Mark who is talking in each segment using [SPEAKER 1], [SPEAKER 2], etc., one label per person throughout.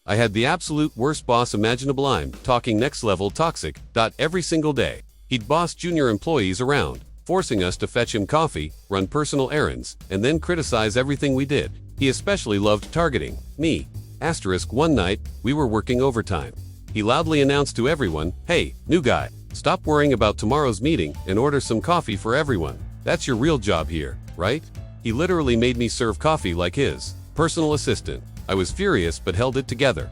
[SPEAKER 1] I had the absolute worst boss imaginable. I'm talking next level toxic. Every single day, he'd boss junior employees around, forcing us to fetch him coffee, run personal errands, and then criticize everything we did. He especially loved targeting me. One night, we were working overtime. He loudly announced to everyone, "Hey, new guy, stop worrying about tomorrow's meeting and order some coffee for everyone. That's your real job here, right?" He literally made me serve coffee like his personal assistant. I was furious but held it together.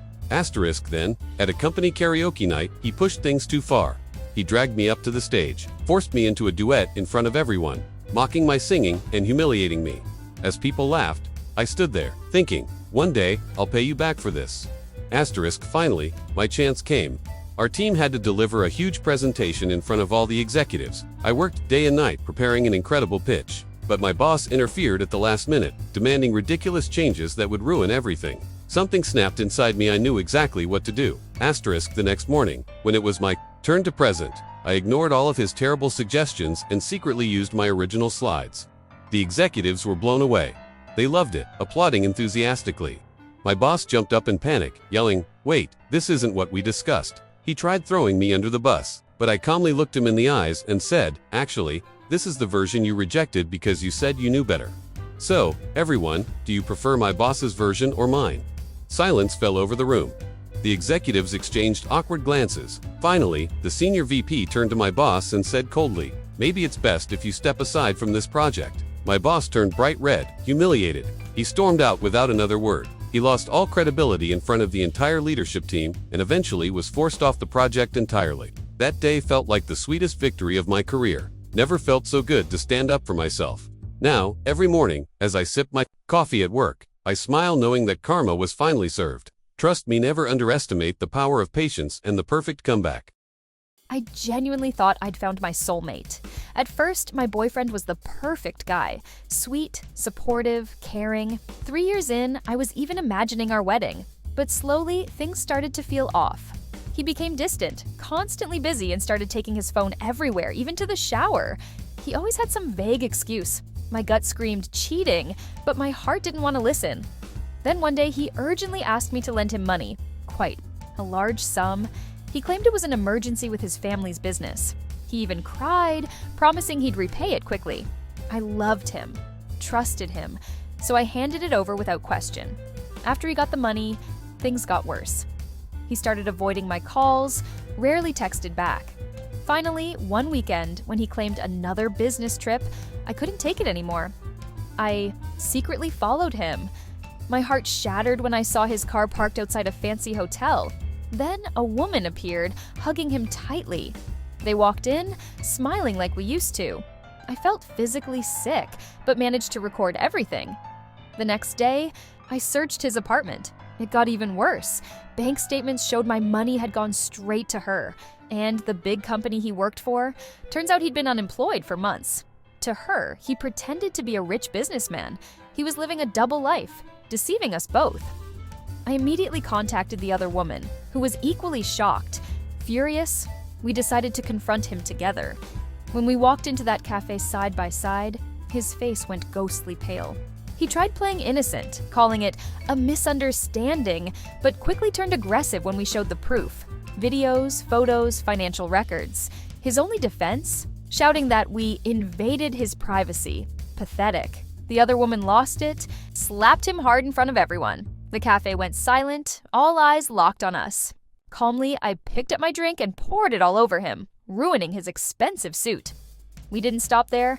[SPEAKER 1] Then, at a company karaoke night, he pushed things too far. He dragged me up to the stage, forced me into a duet in front of everyone, mocking my singing and humiliating me. As people laughed, I stood there, thinking, one day, I'll pay you back for this. Finally, my chance came. Our team had to deliver a huge presentation in front of all the executives. I worked day and night preparing an incredible pitch, but my boss interfered at the last minute, demanding ridiculous changes that would ruin everything. Something snapped inside me. I knew exactly what to do. The next morning, when it was my turn to present, I ignored all of his terrible suggestions and secretly used my original slides. The executives were blown away. They loved it, applauding enthusiastically. My boss jumped up in panic, yelling, "Wait, this isn't what we discussed." He tried throwing me under the bus, but I calmly looked him in the eyes and said, "Actually, this is the version you rejected because you said you knew better. So, everyone, do you prefer my boss's version or mine?" Silence fell over the room. The executives exchanged awkward glances. Finally, the senior VP turned to my boss and said coldly, "Maybe it's best if you step aside from this project." My boss turned bright red, humiliated. He stormed out without another word. He lost all credibility in front of the entire leadership team and eventually was forced off the project entirely. That day felt like the sweetest victory of my career. Never felt so good to stand up for myself. Now, every morning, as I sip my coffee at work, I smile knowing that karma was finally served. Trust me, never underestimate the power of patience and the perfect comeback.
[SPEAKER 2] I genuinely thought I'd found my soulmate. At first, my boyfriend was the perfect guy. Sweet, supportive, caring. 3 years in, I was even imagining our wedding. But slowly, things started to feel off. He became distant, constantly busy, and started taking his phone everywhere, even to the shower. He always had some vague excuse. My gut screamed cheating, but my heart didn't want to listen. Then one day, he urgently asked me to lend him money. Quite a large sum. He claimed it was an emergency with his family's business. He even cried, promising he'd repay it quickly. I loved him, trusted him, so I handed it over without question. After he got the money, things got worse. He started avoiding my calls, rarely texted back. Finally, one weekend, when he claimed another business trip, I couldn't take it anymore. I secretly followed him. My heart shattered when I saw his car parked outside a fancy hotel. Then a woman appeared, hugging him tightly. They walked in, smiling like we used to. I felt physically sick, but managed to record everything. The next day, I searched his apartment. It got even worse. Bank statements showed my money had gone straight to her, and the big company he worked for, turns out he'd been unemployed for months. To her, he pretended to be a rich businessman. He was living a double life, deceiving us both. I immediately contacted the other woman, who was equally shocked. Furious, we decided to confront him together. When we walked into that cafe side by side, his face went ghostly pale. He tried playing innocent, calling it a misunderstanding, but quickly turned aggressive when we showed the proof. Videos, photos, financial records. His only defense? Shouting that we invaded his privacy. Pathetic. The other woman lost it, slapped him hard in front of everyone. The cafe went silent, all eyes locked on us. Calmly, I picked up my drink and poured it all over him, ruining his expensive suit. We didn't stop there.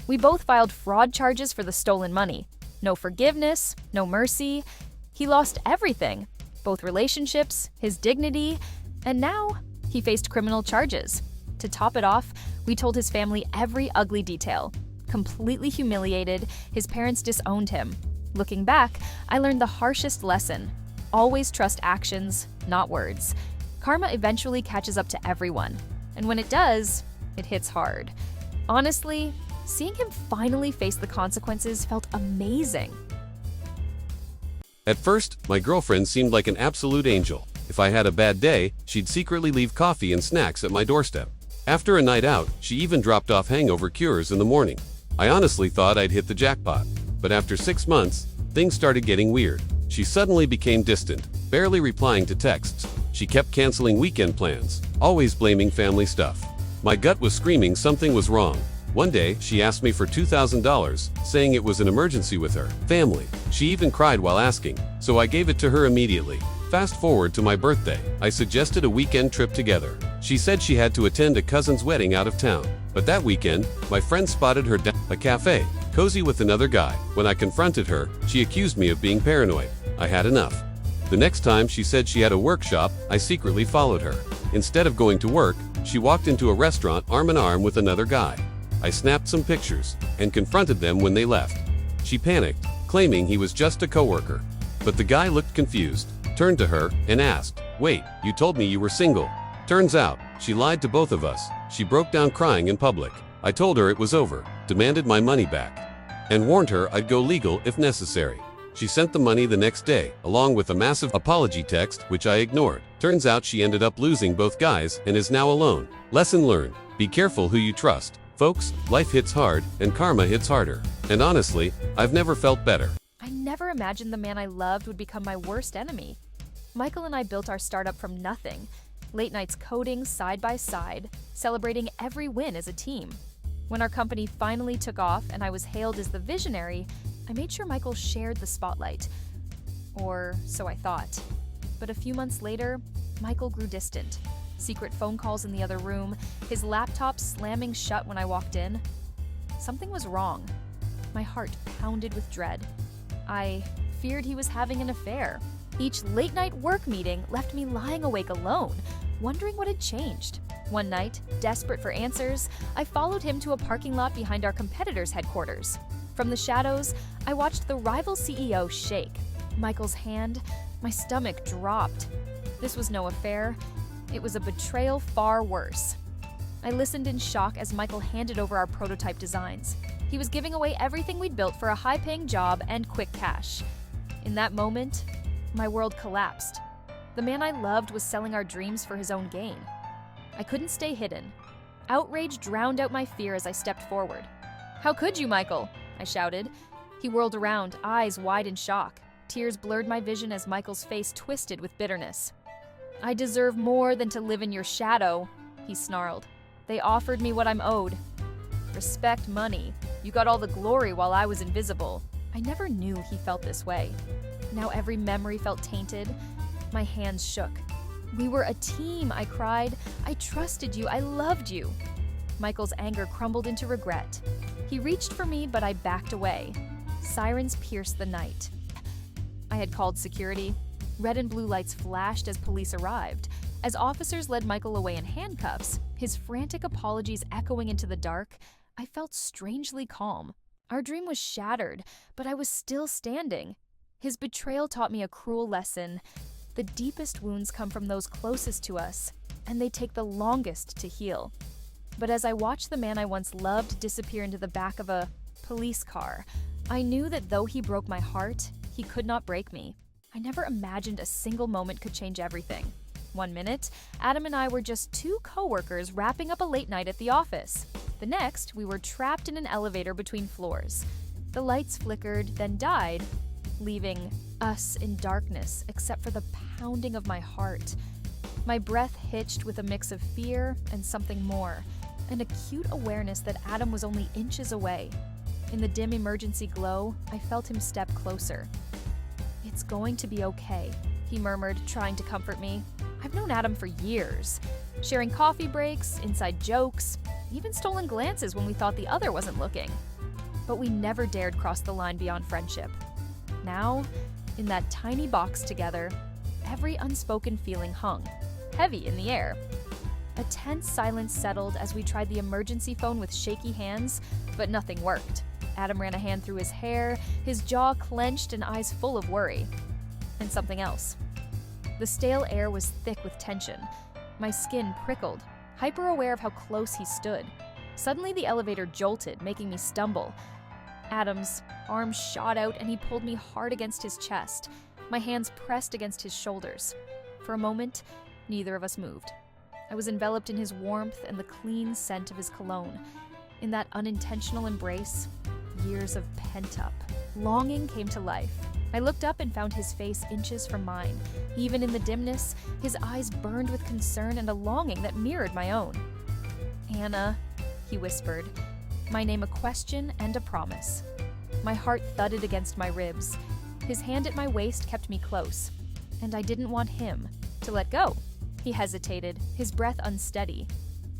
[SPEAKER 2] We both filed fraud charges for the stolen money. No forgiveness, no mercy. He lost everything, both relationships, his dignity, and now he faced criminal charges. To top it off, we told his family every ugly detail. Completely humiliated, his parents disowned him. Looking back, I learned the harshest lesson. Always trust actions, not words. Karma eventually catches up to everyone. And when it does, it hits hard. Honestly, seeing him finally face the consequences felt amazing.
[SPEAKER 1] At first, my girlfriend seemed like an absolute angel. If I had a bad day, she'd secretly leave coffee and snacks at my doorstep. After a night out, she even dropped off hangover cures in the morning. I honestly thought I'd hit the jackpot. But after 6 months, things started getting weird. She suddenly became distant, barely replying to texts. She kept canceling weekend plans, always blaming family stuff. My gut was screaming something was wrong. One day, she asked me for $2,000, saying it was an emergency with her family. She even cried while asking, so I gave it to her immediately. Fast forward to my birthday. I suggested a weekend trip together. She said she had to attend a cousin's wedding out of town. But that weekend, my friend spotted her down a cafe, cozy with another guy. When I confronted her, she accused me of being paranoid. I had enough. The next time she said she had a workshop, I secretly followed her. Instead of going to work, she walked into a restaurant arm in arm with another guy. I snapped some pictures and confronted them when they left. She panicked, claiming he was just a coworker. But the guy looked confused, turned to her, and asked, "Wait, you told me you were single." Turns out, she lied to both of us. She broke down crying in public. I told her it was over, demanded my money back, and warned her I'd go legal if necessary. She sent the money the next day, along with a massive apology text, which I ignored. Turns out she ended up losing both guys and is now alone. Lesson learned: be careful who you trust. Folks, life hits hard, and karma hits harder. And honestly, I've never felt better.
[SPEAKER 2] I never imagined the man I loved would become my worst enemy. Michael and I built our startup from nothing. Late nights coding side by side, celebrating every win as a team. When our company finally took off and I was hailed as the visionary, I made sure Michael shared the spotlight. Or so I thought. But a few months later, Michael grew distant. Secret phone calls in the other room, his laptop slamming shut when I walked in. Something was wrong. My heart pounded with dread. I feared he was having an affair. Each late-night work meeting left me lying awake alone, wondering what had changed. One night, desperate for answers, I followed him to a parking lot behind our competitor's headquarters. From the shadows, I watched the rival CEO shake. Michael's hand, my stomach dropped. This was no affair. It was a betrayal far worse. I listened in shock as Michael handed over our prototype designs. He was giving away everything we'd built for a high-paying job and quick cash. In that moment, my world collapsed. The man I loved was selling our dreams for his own gain. I couldn't stay hidden. Outrage drowned out my fear as I stepped forward. "How could you, Michael?" I shouted. He whirled around, eyes wide in shock. Tears blurred my vision as Michael's face twisted with bitterness. "I deserve more than to live in your shadow," he snarled. "They offered me what I'm owed. Respect money. You got all the glory while I was invisible." I never knew he felt this way. Now every memory felt tainted. My hands shook. "We were a team," I cried. "I trusted you. I loved you." Michael's anger crumbled into regret. He reached for me, but I backed away. Sirens pierced the night. I had called security. Red and blue lights flashed as police arrived. As officers led Michael away in handcuffs, his frantic apologies echoing into the dark, I felt strangely calm. Our dream was shattered, but I was still standing. His betrayal taught me a cruel lesson. The deepest wounds come from those closest to us, and they take the longest to heal. But as I watched the man I once loved disappear into the back of a police car, I knew that though he broke my heart, he could not break me. I never imagined a single moment could change everything. One minute, Adam and I were just two coworkers wrapping up a late night at the office. The next, we were trapped in an elevator between floors. The lights flickered, then died, leaving us in darkness except for the pounding of my heart. My breath hitched with a mix of fear and something more, an acute awareness that Adam was only inches away. In the dim emergency glow, I felt him step closer. "It's going to be okay," he murmured, trying to comfort me. I've known Adam for years, sharing coffee breaks, inside jokes, even stolen glances when we thought the other wasn't looking. But we never dared cross the line beyond friendship. Now, in that tiny box together, every unspoken feeling hung, heavy in the air. A tense silence settled as we tried the emergency phone with shaky hands, but nothing worked. Adam ran a hand through his hair, his jaw clenched and eyes full of worry. And something else. The stale air was thick with tension. My skin prickled, hyper-aware of how close he stood. Suddenly the elevator jolted, making me stumble. Adam's arm shot out and he pulled me hard against his chest. My hands pressed against his shoulders. For a moment, neither of us moved. I was enveloped in his warmth and the clean scent of his cologne. In that unintentional embrace, years of pent-up longing came to life. I looked up and found his face inches from mine. Even in the dimness, his eyes burned with concern and a longing that mirrored my own. "Hannah," he whispered, my name a question and a promise. My heart thudded against my ribs. His hand at my waist kept me close, and I didn't want him to let go. He hesitated, his breath unsteady.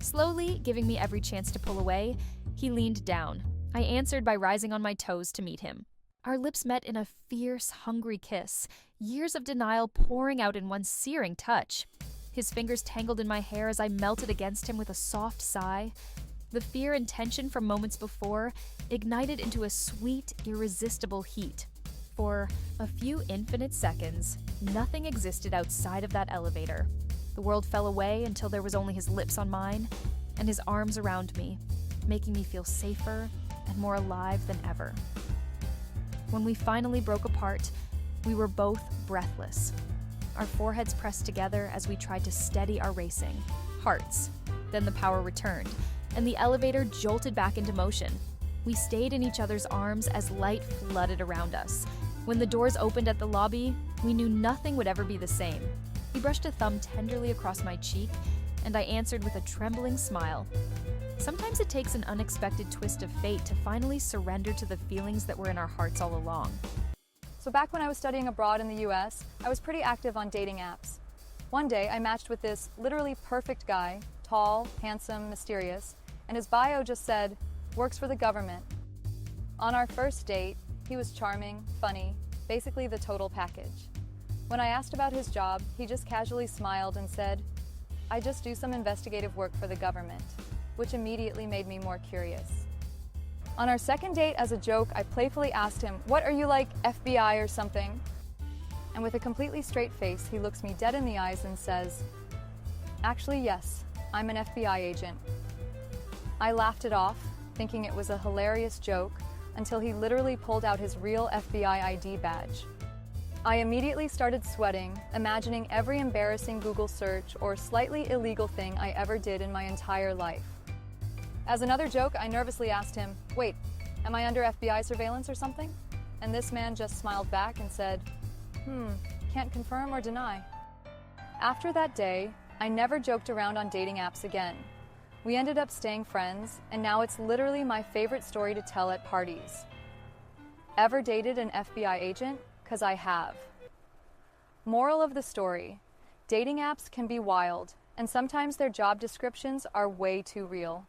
[SPEAKER 2] Slowly, giving me every chance to pull away, he leaned down. I answered by rising on my toes to meet him. Our lips met in a fierce, hungry kiss, years of denial pouring out in one searing touch. His fingers tangled in my hair as I melted against him with a soft sigh. The fear and tension from moments before ignited into a sweet, irresistible heat. For a few infinite seconds, nothing existed outside of that elevator. The world fell away until there was only his lips on mine and his arms around me, making me feel safer and more alive than ever. When we finally broke apart, we were both breathless. Our foreheads pressed together as we tried to steady our racing hearts. Then the power returned, and the elevator jolted back into motion. We stayed in each other's arms as light flooded around us. When the doors opened at the lobby, we knew nothing would ever be the same. He brushed a thumb tenderly across my cheek, and I answered with a trembling smile. Sometimes it takes an unexpected twist of fate to finally surrender to the feelings that were in our hearts all along.
[SPEAKER 3] So back when I was studying abroad in the US, I was pretty active on dating apps. One day, I matched with this literally perfect guy, tall, handsome, mysterious, and his bio just said, "Works for the government." On our first date, he was charming, funny, basically the total package. When I asked about his job, he just casually smiled and said, "I just do some investigative work for the government," which immediately made me more curious. On our second date, as a joke, I playfully asked him, "What are you, like FBI or something?" And with a completely straight face, he looks me dead in the eyes and says, "Actually, yes, I'm an FBI agent." I laughed it off, thinking it was a hilarious joke, until he literally pulled out his real FBI ID badge. I immediately started sweating, imagining every embarrassing Google search or slightly illegal thing I ever did in my entire life. As another joke, I nervously asked him, "Wait, am I under FBI surveillance or something?" And this man just smiled back and said, "Can't confirm or deny." After that day, I never joked around on dating apps again. We ended up staying friends, and now it's literally my favorite story to tell at parties. Ever dated an FBI agent? 'Cause I have. Moral of the story: dating apps can be wild, and sometimes their job descriptions are way too real.